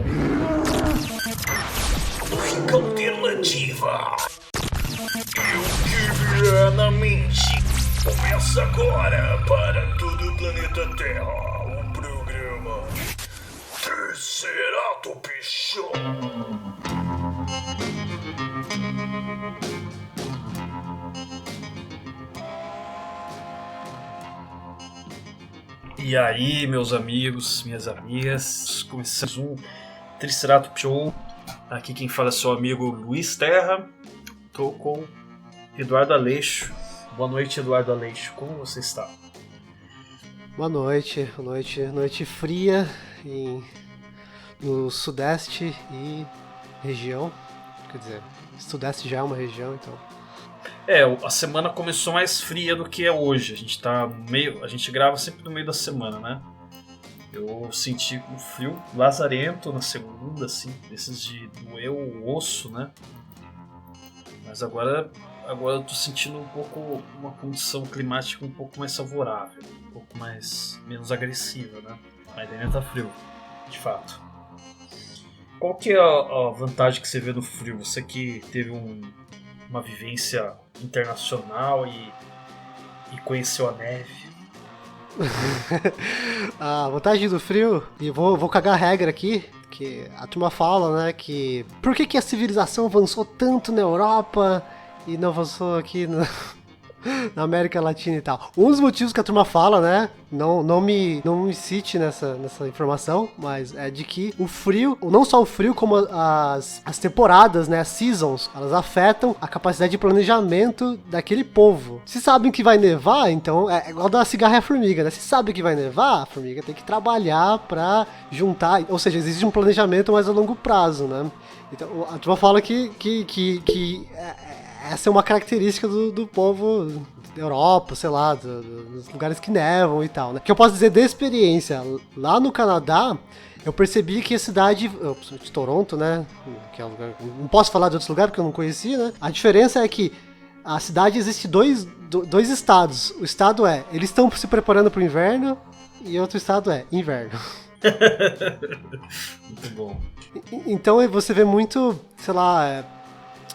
Música alternativa. E o que virá na mente? Começa agora para todo o planeta Terra o programa Triceratops Show. E aí, meus amigos, minhas amigas, começamos um Triceratops Show. Aqui quem fala é seu amigo Luiz Terra. Tô com Eduardo Aleixo. Boa noite, Eduardo Aleixo. Como você está? Boa noite. Noite fria no sudeste e região. Quer dizer, sudeste já é uma região, então. A semana começou mais fria do que é hoje. A gente grava sempre no meio da semana, né? Eu senti um frio lazarento na segunda, assim, desses de doer o osso, né? Mas agora eu tô sentindo um pouco uma condição climática um pouco mais favorável, um pouco menos agressiva, né? Mas ainda tá frio, de fato. Qual que é a vantagem que você vê no frio? Você que teve uma vivência internacional e conheceu a neve. A vantagem do frio, e vou cagar a regra aqui, que a turma fala, né, que por que a civilização avançou tanto na Europa e não avançou aqui na América Latina e tal. Um dos motivos que a turma fala, né, não me cite nessa informação, mas é de que o frio, não só o frio, como as temporadas, né, as seasons, elas afetam a capacidade de planejamento daquele povo. Se sabem que vai nevar, então é igual dar cigarro à formiga, né? Se sabe que vai nevar, a formiga tem que trabalhar pra juntar, ou seja, existe um planejamento mais a longo prazo, né? Então a turma fala que essa é uma característica do povo da Europa, sei lá, dos lugares que nevam e tal, né? Que eu posso dizer de experiência, lá no Canadá, eu percebi que a cidade de Toronto, né, que é um lugar, não posso falar de outros lugares porque eu não conhecia, né? A diferença é que a cidade existe dois estados. O estado eles estão se preparando para o inverno e outro estado inverno. Muito bom. Então você vê muito, sei lá,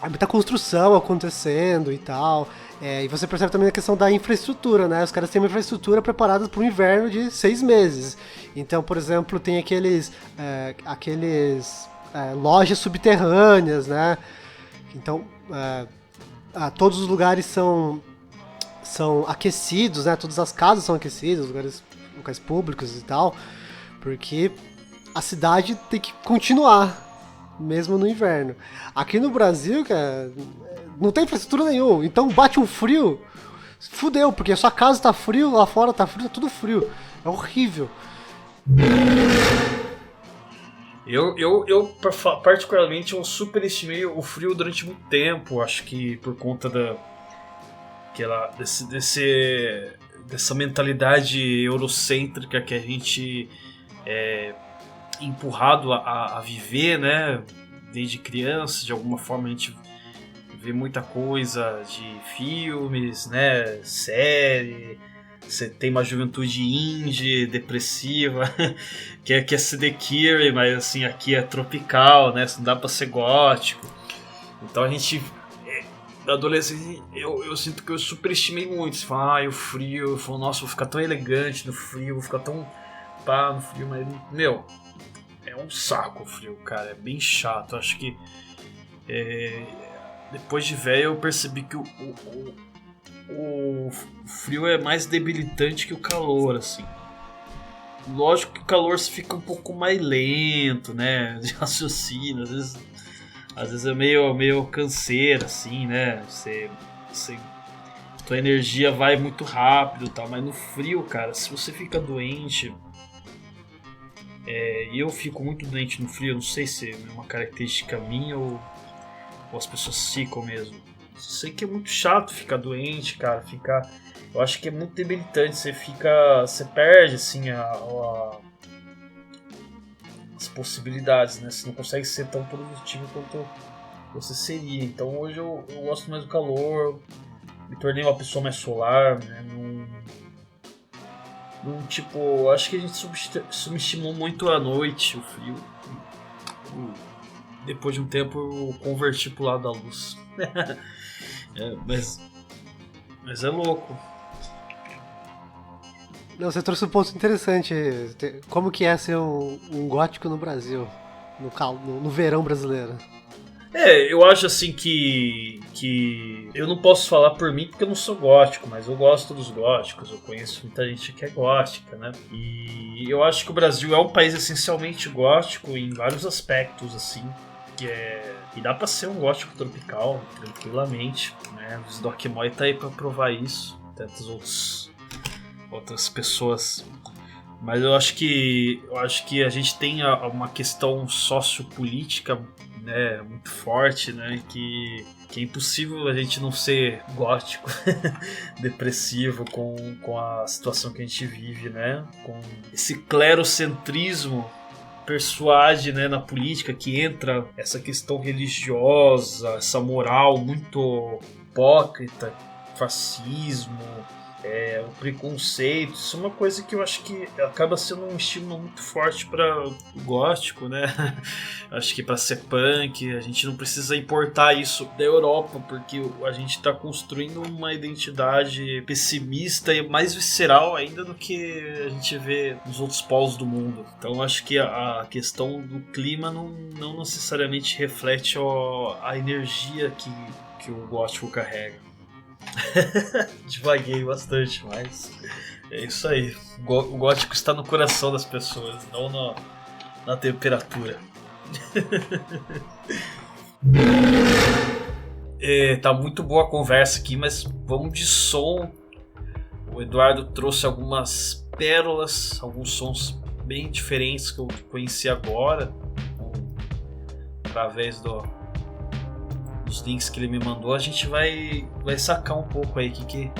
muita construção acontecendo e tal. E você percebe também a questão da infraestrutura, né? Os caras têm uma infraestrutura preparada para o inverno de 6 meses. Então, por exemplo, tem aqueles lojas subterrâneas, né? Então, todos os lugares são aquecidos, né? Todas as casas são aquecidas, locais públicos e tal, porque a cidade tem que continuar mesmo no inverno. Aqui no Brasil, cara, não tem infraestrutura nenhuma. Então bate um frio, fudeu, porque a sua casa tá frio, lá fora tá frio, tá tudo frio. É horrível. Eu particularmente, eu superestimei o frio durante muito tempo. Acho que por conta dessa mentalidade eurocêntrica que a gente empurrado a viver, né? Desde criança, de alguma forma a gente vê muita coisa de filmes, né? Série. Você tem uma juventude indie, depressiva, que quer ser The Cure, mas assim, aqui é tropical, né? Não dá pra ser gótico. Então a gente, da adolescência, eu sinto que eu superestimei muito. Você fala, o frio, eu falo, nossa, vou ficar tão elegante no frio, vou ficar tão pá no frio, mas, meu, é um saco o frio, cara, é bem chato. Acho que depois de velho eu percebi que o frio é mais debilitante que o calor, assim. Lógico que o calor você fica um pouco mais lento, né, de raciocínio, às vezes é meio canseira, assim, né, tua energia vai muito rápido e tal, mas no frio, cara, se você fica doente... E eu fico muito doente no frio, não sei se é uma característica minha ou as pessoas ficam mesmo. Sei que é muito chato ficar doente, cara. Eu acho que é muito debilitante. Você perde assim as possibilidades, né? Você não consegue ser tão produtivo quanto você seria. Então hoje eu gosto mais do calor, me tornei uma pessoa mais solar, né? Tipo, acho que a gente subestimou muito a noite, o frio. depois de um tempo eu converti pro lado da luz. Mas é louco. Não, você trouxe um ponto interessante. Como que é ser um gótico no Brasil, no verão brasileiro? Eu acho assim que eu não posso falar por mim porque eu não sou gótico, mas eu gosto dos góticos, eu conheço muita gente que é gótica, né? E eu acho que o Brasil é um país essencialmente gótico em vários aspectos, assim, e dá pra ser um gótico tropical, tranquilamente, né? O Sdokmoy tá aí pra provar isso, tantas outras pessoas. Mas eu acho que a gente tem uma questão sociopolítica, né, muito forte, né, que é impossível a gente não ser gótico, depressivo com a situação que a gente vive, né, com esse clerocentrismo persuade, né, na política, que entra essa questão religiosa, essa moral muito hipócrita, fascismo, o preconceito. Isso é uma coisa que eu acho que acaba sendo um estímulo muito forte para o gótico, né? Acho que para ser punk a gente não precisa importar isso da Europa, porque a gente está construindo uma identidade pessimista e mais visceral ainda do que a gente vê nos outros polos do mundo. Então acho que a questão do clima não necessariamente reflete a energia que o gótico carrega. Divaguei bastante, mas é isso aí. O gótico está no coração das pessoas, não na temperatura. Tá muito boa a conversa aqui, mas vamos de som. O Eduardo trouxe algumas pérolas, alguns sons bem diferentes que eu conheci agora, através dos links que ele me mandou. A gente vai sacar um pouco aí o que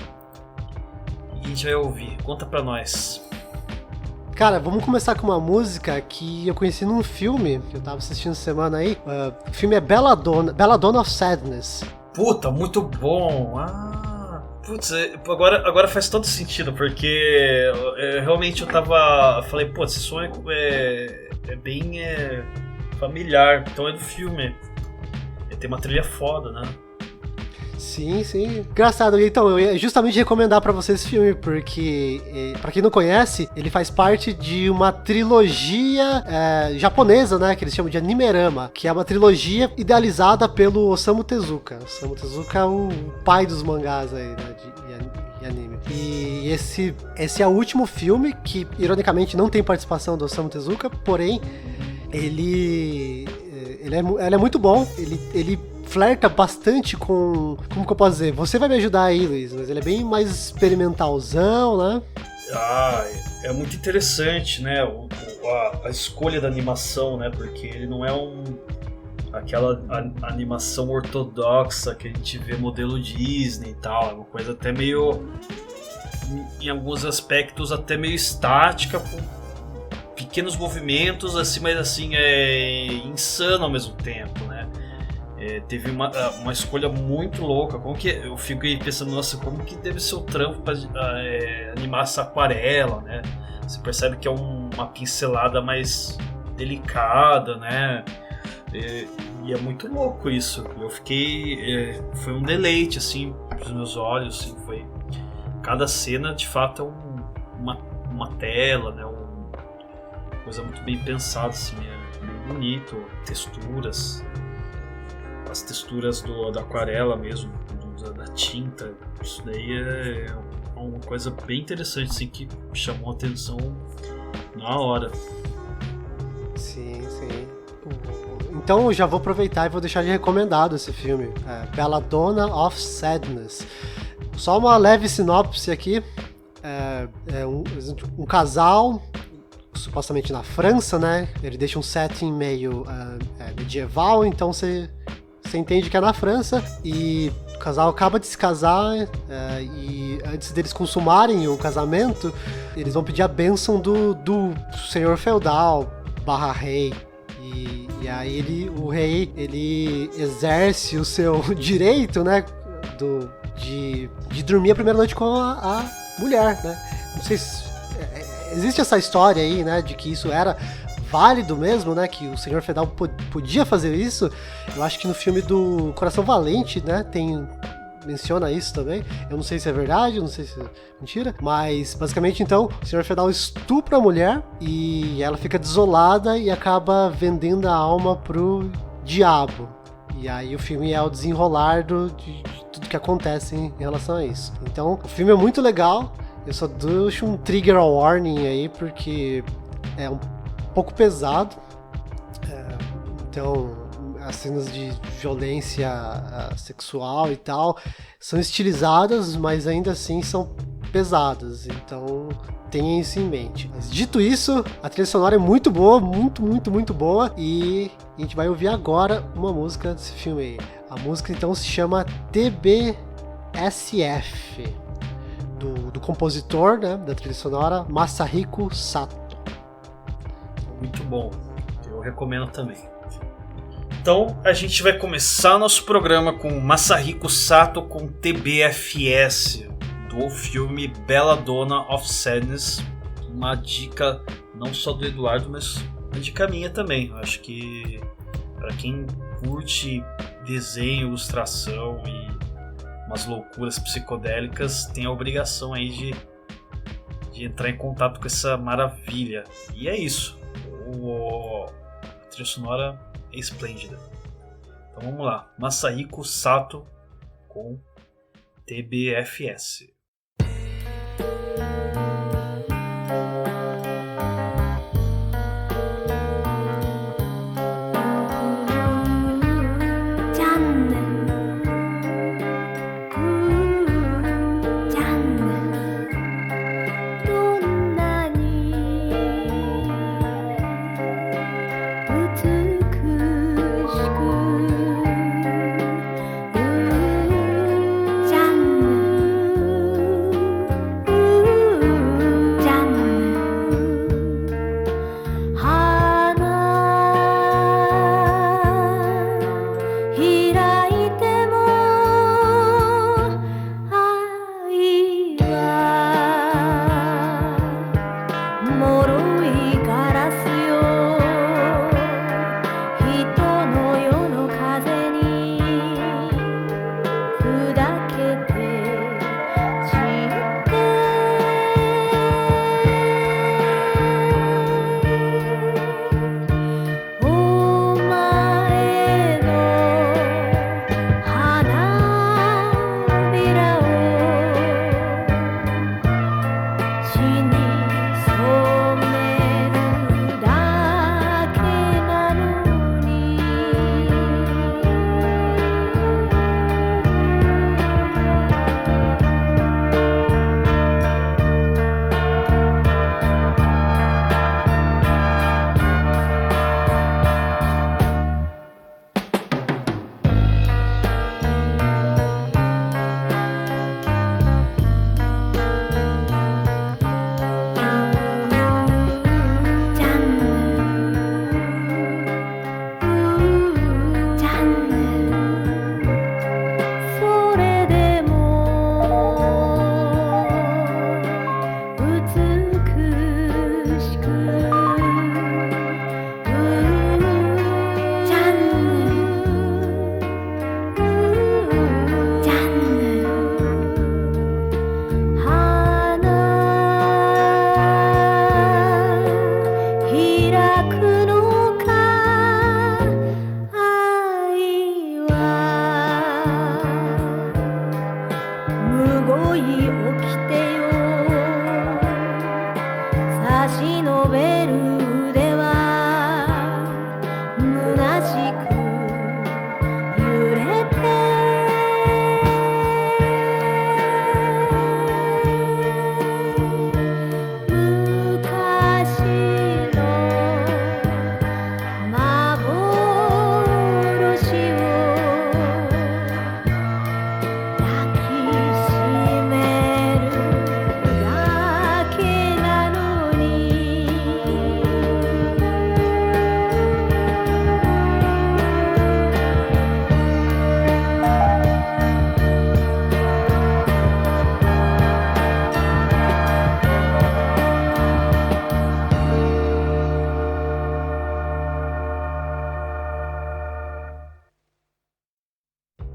a gente vai ouvir. Conta pra nós. Cara, vamos começar com uma música que eu conheci num filme que eu tava assistindo semana aí. O filme é Belladonna of Sadness. Puta, muito bom. Putz, agora faz todo sentido, porque realmente eu falei, pô, esse som é bem familiar, então é do filme. Tem uma trilha foda, né? Sim, sim. Engraçado. Então, eu ia justamente recomendar pra vocês esse filme, porque, pra quem não conhece, ele faz parte de uma trilogia japonesa, né? Que eles chamam de Animerama, que é uma trilogia idealizada pelo Osamu Tezuka. Osamu Tezuka é o pai dos mangás aí, né? De anime. E esse é o último filme que, ironicamente, não tem participação do Osamu Tezuka, porém, ele é muito bom, ele flerta bastante com... Como que eu posso dizer? Você vai me ajudar aí, Luiz, mas ele é bem mais experimentalzão, né? É muito interessante, né? A escolha da animação, né? Porque ele não é aquela animação ortodoxa que a gente vê modelo Disney e tal. É uma coisa até meio... Em alguns aspectos até meio estática, com pequenos movimentos, assim, mas assim, insano ao mesmo tempo, né? Teve uma escolha muito louca. Como que eu fico aí pensando, nossa, como que deve ser o trampo para animar essa aquarela, né? Você percebe que é uma pincelada mais delicada, né? E é muito louco isso. Eu fiquei... foi um deleite, assim, pros meus olhos, assim, foi... Cada cena, de fato, é uma tela, né? Coisa muito bem pensada, assim, é bem bonito, texturas, as texturas da aquarela mesmo, da tinta, isso daí é uma coisa bem interessante, assim, que chamou a atenção na hora. Sim, sim. Então eu já vou aproveitar e vou deixar de recomendado esse filme, Belladonna of Sadness. Só uma leve sinopse aqui, um casal... supostamente na França, né? Ele deixa um setting meio medieval, então você entende que é na França, e o casal acaba de se casar, e antes deles consumarem o casamento, eles vão pedir a bênção do senhor feudal / rei, e aí o rei ele exerce o seu direito, né? De dormir a primeira noite com a mulher, né? Não sei se existe essa história aí, né, de que isso era válido mesmo, né, que o Senhor Fedal podia fazer isso, eu acho que no filme do Coração Valente, né, menciona isso também. Eu não sei se é verdade, eu não sei se é mentira, mas basicamente então o Senhor Fedal estupra a mulher e ela fica desolada e acaba vendendo a alma pro diabo. E aí o filme é o desenrolar de tudo que acontece em relação a isso. Então o filme é muito legal, eu só deixo um trigger warning aí porque é um pouco pesado, então as cenas de violência sexual e tal são estilizadas, mas ainda assim são pesadas, então tenha isso em mente. Mas dito isso, a trilha sonora é muito boa, muito boa, e a gente vai ouvir agora uma música desse filme aí. A música então se chama TBSF, do compositor, né, da trilha sonora, Masahiko Sato. Muito bom, eu recomendo também. Então a gente vai começar nosso programa com Masahiko Sato com TBFS, do filme Belladonna of Sadness. Uma dica não só do Eduardo, mas uma dica minha também. Eu acho que para quem curte desenho, ilustração e umas loucuras psicodélicas, tem a obrigação aí de entrar em contato com essa maravilha. E é isso. A trilha sonora é esplêndida. Então vamos lá. Masahiko Sato com TBFS.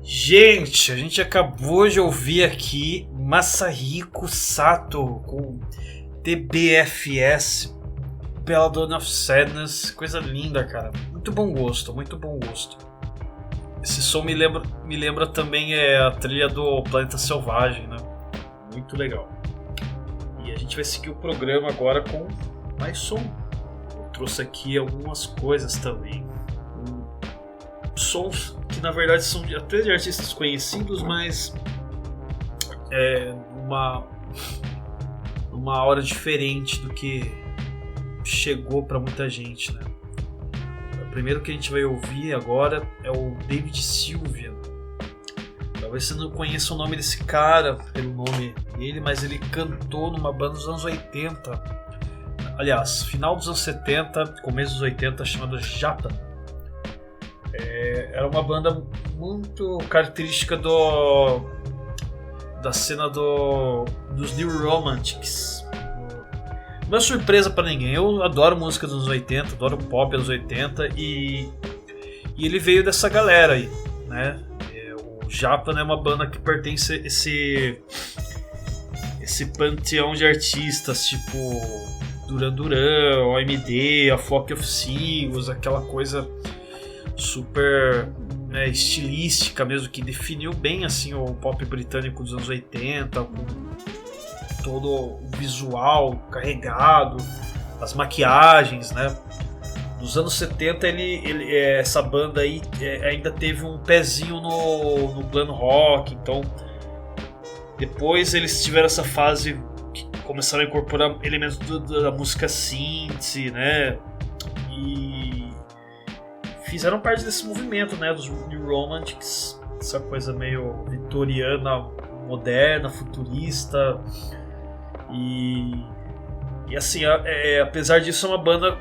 Gente, a gente acabou de ouvir aqui Masahiko Sato com TBFS, Belladonna of Sadness, coisa linda, cara. Muito bom gosto, muito bom gosto. Esse som me lembra também a trilha do Planeta Selvagem, né? Muito legal. E a gente vai seguir o programa agora com mais som. Eu trouxe aqui algumas coisas também. Sons que na verdade são até de artistas conhecidos, mas numa hora diferente do que chegou para muita gente, né? O primeiro que a gente vai ouvir agora é o David Sylvian. Talvez você não conheça o nome desse cara pelo nome dele, mas ele cantou numa banda dos anos 80. Aliás, final dos anos 70, começo dos 80, chamada Japan. Era uma banda muito característica da cena dos New Romantics. Não é surpresa pra ninguém, eu adoro música dos anos 80, adoro pop dos 80 e ele veio dessa galera aí, né? O Japan é uma banda que pertence a esse panteão de artistas tipo Duran Duran, OMD, a Flock of Seagulls, aquela coisa super estilística mesmo, que definiu bem assim o pop britânico dos anos 80, com todo o visual carregado, as maquiagens, né? Nos anos 70 essa banda aí ainda teve um pezinho no glam rock, então depois eles tiveram essa fase que começaram a incorporar elementos da música synth, né? E fizeram parte desse movimento, né, dos New Romantics, essa coisa meio vitoriana, moderna, futurista. E assim, apesar disso, é uma banda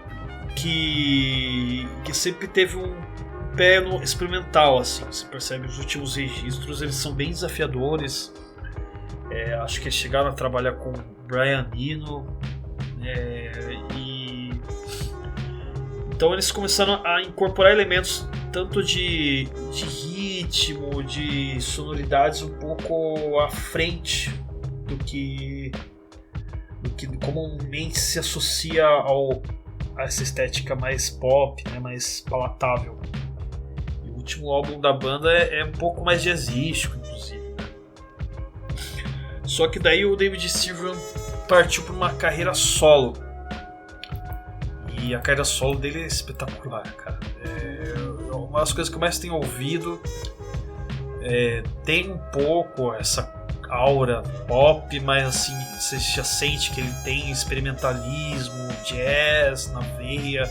que sempre teve um pé no experimental, assim. Você percebe os últimos registros, eles são bem desafiadores. Acho que eles chegaram a trabalhar com Brian Eno, então eles começaram a incorporar elementos tanto de ritmo, de sonoridades um pouco à frente do que comumente se associa a essa estética mais pop, né, mais palatável. E o último álbum da banda é um pouco mais jazzístico, inclusive, né? Só que daí o David Sylvian partiu para uma carreira solo. E a carreira solo dele é espetacular, cara. Uma das coisas que eu mais tenho ouvido. Tem um pouco essa aura pop, mas assim, você já sente que ele tem experimentalismo, jazz na veia.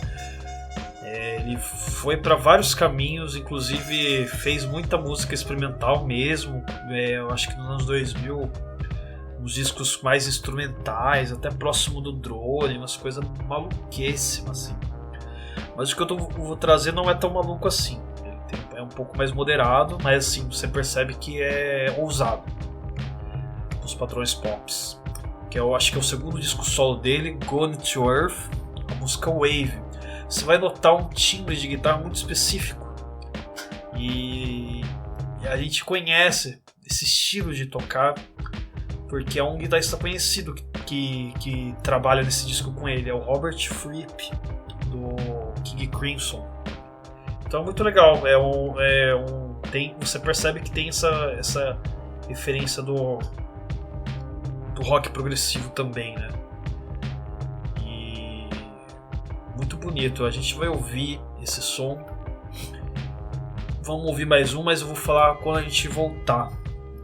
Ele foi para vários caminhos, inclusive fez muita música experimental mesmo. Eu acho que nos anos 2000, uns discos mais instrumentais, até próximo do drone, umas coisas maluquíssimas assim. Mas o que eu vou trazer não é tão maluco assim. Ele é um pouco mais moderado, mas assim, você percebe que é ousado os padrões pops. Que eu acho que é o segundo disco solo dele, Gone to Earth, a música Wave. Você vai notar um timbre de guitarra muito específico. E a gente conhece esse estilo de tocar porque é um guitarrista conhecido que trabalha nesse disco com ele, é o Robert Fripp, do King Crimson. Então é muito legal, você percebe que tem essa referência do rock progressivo também, né? E muito bonito, a gente vai ouvir esse som. Vamos ouvir mais um, mas eu vou falar quando a gente voltar.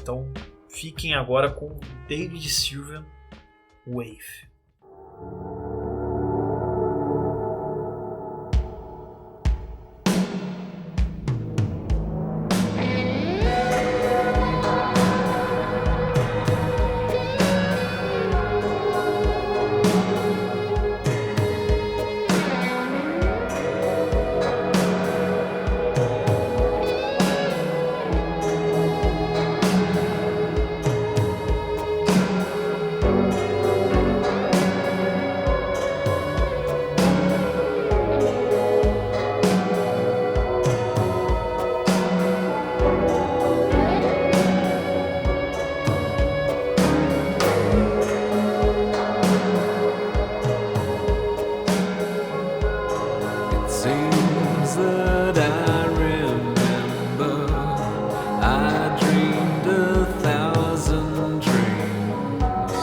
Então fiquem agora com David Sylvian, Wave. that I remember, I dreamed 1,000 dreams.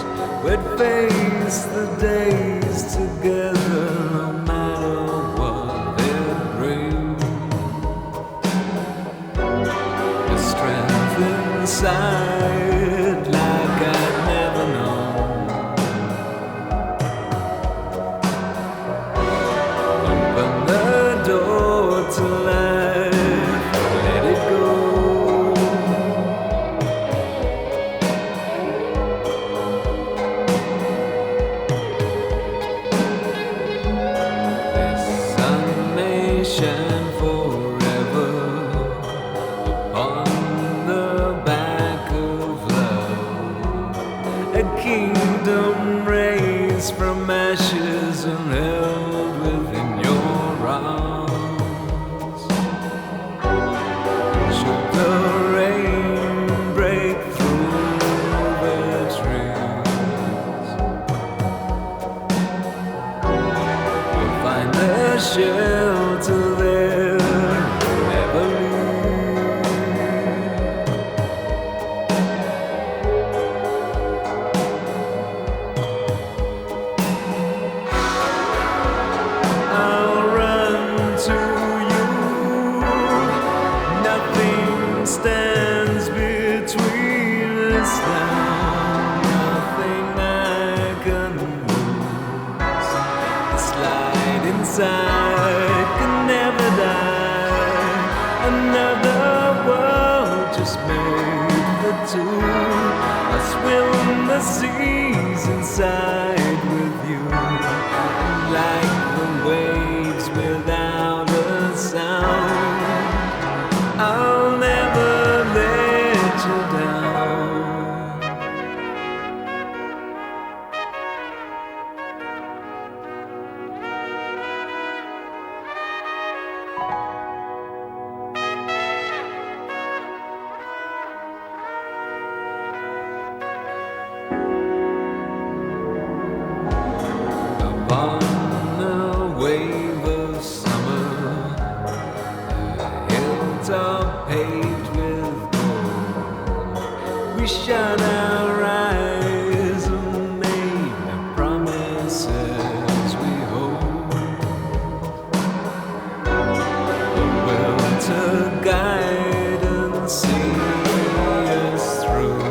We'd face the days together, no matter what it brings. The strength inside, like I'd never known. To life, let it go. The sun may shine forever upon the back of love. A kingdom raised from ashes and held within your arms. Shelter there, never leave. I'll run to you. Nothing stands between us now. Nothing I can lose. This light inside can never die. Another world just made for two. I swim the seas inside with you, like the waves without a sound. I'll never let you down. Upon a wave of summer, the hilltop paved with gold, we shut our eyes and made the promises we hold. The will to guide and see us through.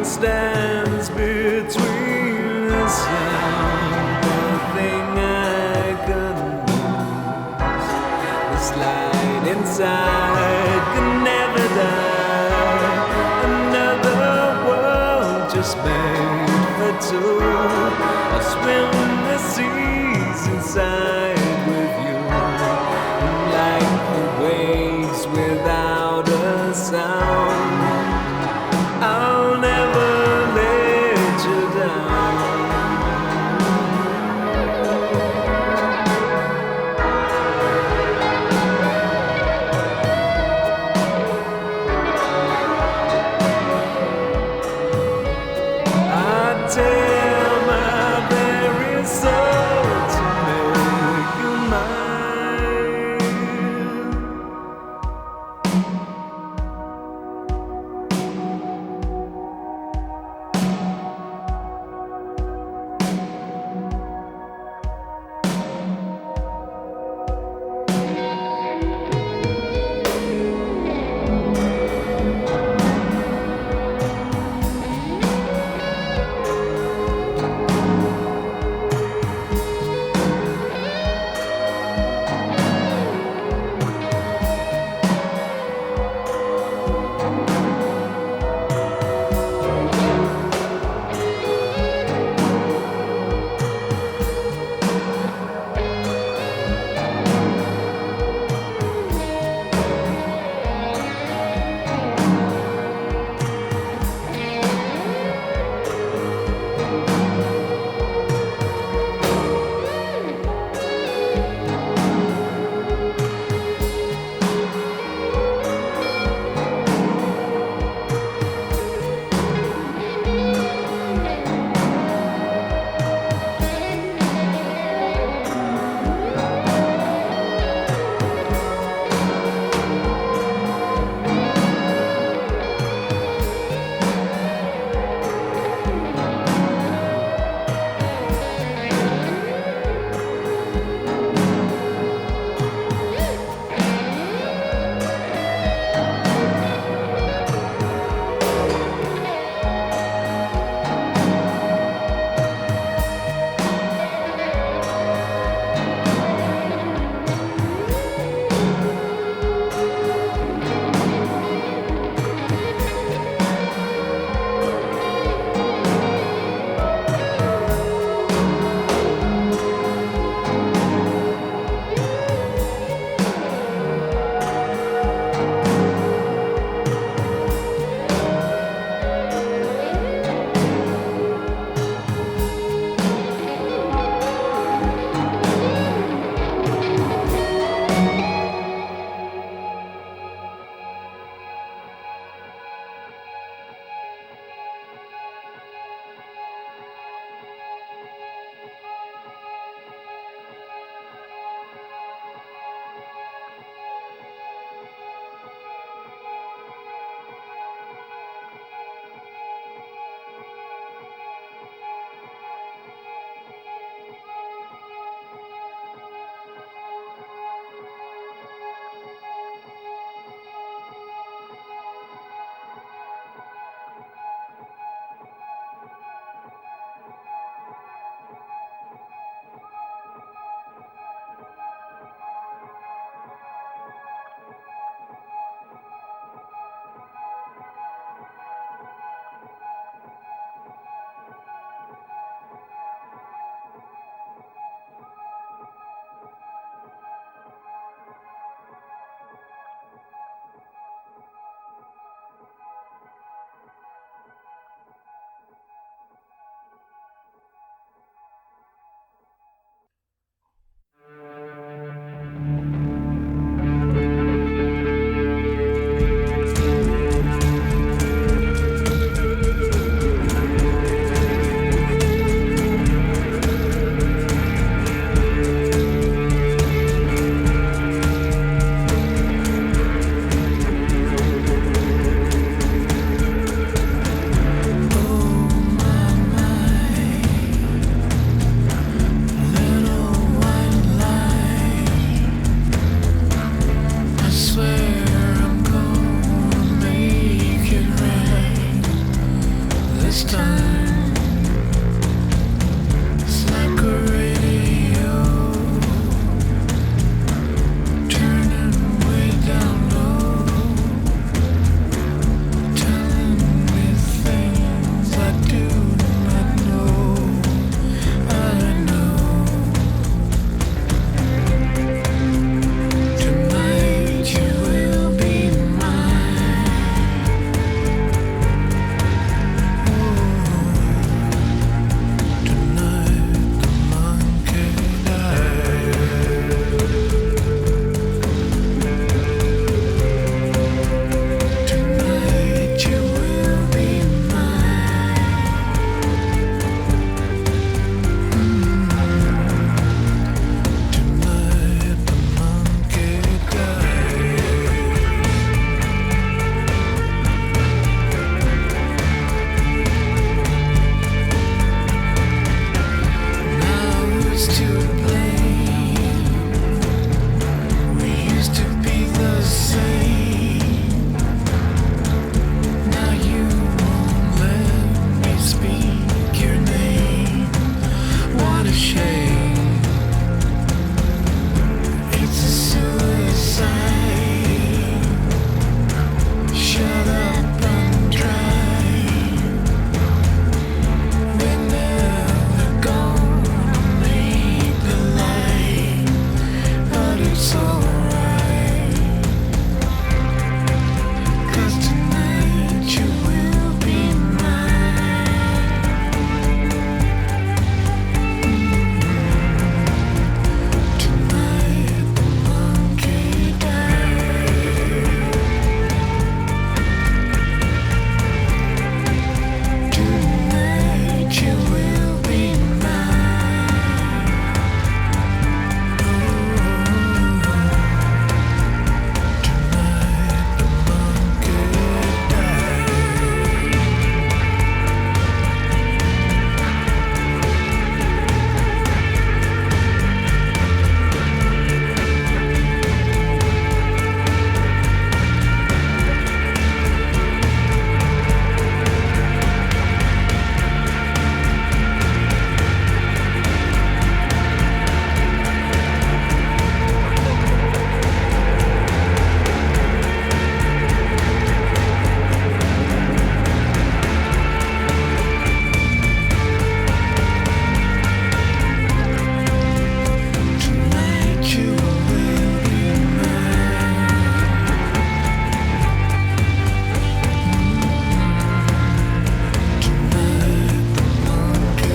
Stands between us now. Nothing I can lose. This light inside can never die. Another world just made for two. I swim the seas inside with you, like the waves without a sound. I'll never let you down. I tell my very soul to make you mine. this time. It's like a radio turning way down low, telling me things I do not know. I know tonight you will be mine. Tonight the monkey died. Tonight you will be mine. Tonight the monkey died. Now who's to blame? We used to be the same. Now you won't let me speak your name. What a shame. It's a suicide. Shut up and drive. We're never gonna make a line, but it's alright. 'Cause tonight you will be mine. Tonight the monkey died. Tonight you will be mine. Tonight the monkey died. Tonight you will be mine. Tonight the monkey died. Tonight you will be Tonight you will be mine. Tonight the monkey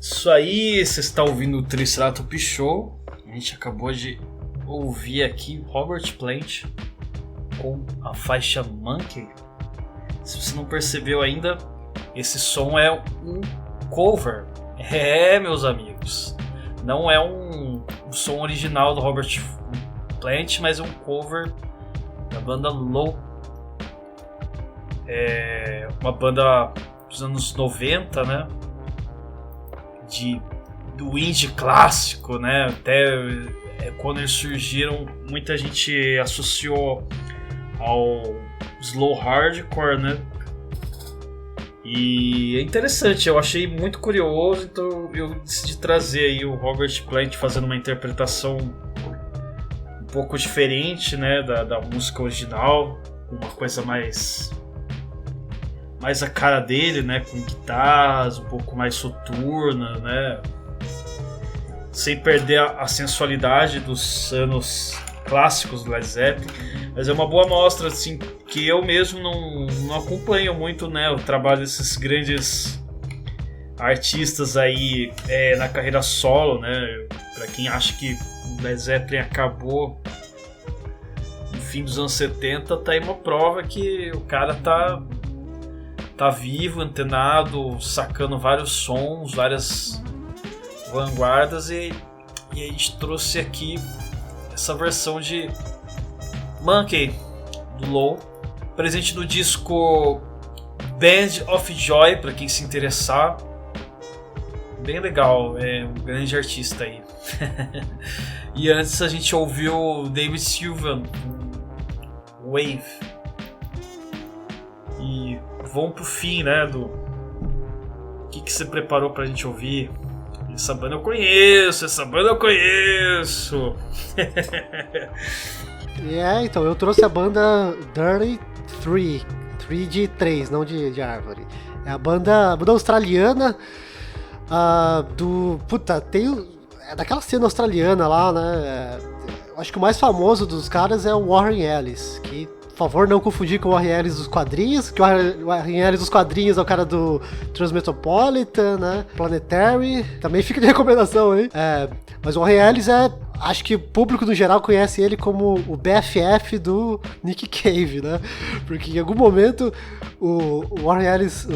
Isso aí, você está ouvindo o Triceratops Show. A gente acabou de ouvir aqui Robert Plant com a faixa Monkey. Se você não percebeu ainda, esse som é um cover. Meus amigos, não é um som original do Robert Plant, mas é um cover da banda Low. É uma banda dos anos 90, né? Do indie clássico, né? Até quando eles surgiram, muita gente associou ao slow hardcore, né? E é interessante, eu achei muito curioso, então eu decidi trazer aí o Robert Plant fazendo uma interpretação um pouco diferente, né, da música original, uma coisa mais a cara dele, né, com guitarras um pouco mais soturna, né, sem perder a sensualidade dos anos clássicos do Led Zeppelin, mas é uma boa mostra, assim, que eu mesmo não acompanho muito, né, o trabalho desses grandes artistas aí na carreira solo, né, pra quem acha que o Led Zeppelin acabou no fim dos anos 70, tá aí uma prova que o cara tá vivo, antenado, sacando vários sons, várias vanguardas, e a gente trouxe aqui essa versão de Monkey do Low, presente no disco Band of Joy, para quem se interessar. Bem legal, é um grande artista aí. E antes a gente ouviu David Sylvian, Wave. E vamos pro fim, né, do o que você preparou pra gente ouvir. Essa banda eu conheço. Então, eu trouxe a banda Dirty Three. 3 de 3, não de árvore. É a banda australiana é daquela cena australiana lá, né? Eu acho que o mais famoso dos caras é o Warren Ellis, que, por favor, não confundir com o Warren Ellis dos quadrinhos, que o Warren Ellis dos quadrinhos é o cara do Transmetropolitan, né? Planetary, também fica de recomendação aí. Mas o Warren Ellis acho que o público no geral conhece ele como o BFF do Nick Cave, né? Porque em algum momento o Warren Ellis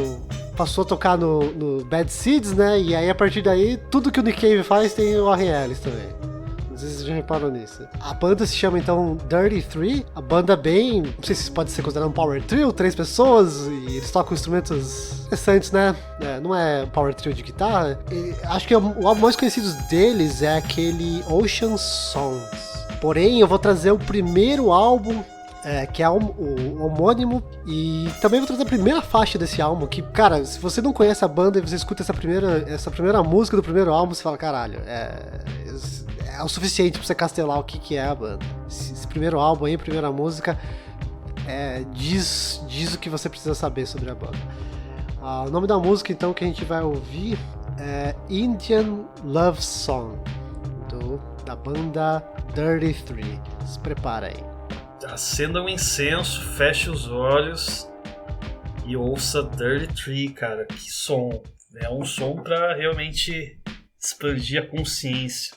passou a tocar no Bad Seeds, né? E aí a partir daí tudo que o Nick Cave faz tem o Warren Ellis também. Não sei se vocês já reparam nisso. A banda se chama então Dirty Three. A banda bem, não sei se pode ser considerado um power trio, 3 pessoas, e eles tocam instrumentos interessantes, né? Não é power trio de guitarra. Acho que o álbum mais conhecido deles é aquele Ocean Songs. Porém, eu vou trazer o primeiro álbum, que é o homônimo, e também vou trazer a primeira faixa desse álbum, que, cara, se você não conhece a banda e você escuta essa primeira música do primeiro álbum, você fala, caralho, é o suficiente pra você castelar o que é a banda. Esse primeiro álbum aí, primeira música, diz o que você precisa saber sobre a banda. O nome da música, então, que a gente vai ouvir é Indian Love Song, da banda Dirty Three. Se prepara aí. Acenda um incenso, feche os olhos e ouça Dirty Three, cara. Que som! É um som pra realmente expandir a consciência.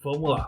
Vamos lá.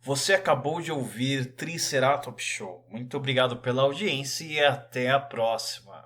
Você acabou de ouvir Triceratops Show. Muito obrigado pela audiência e até a próxima.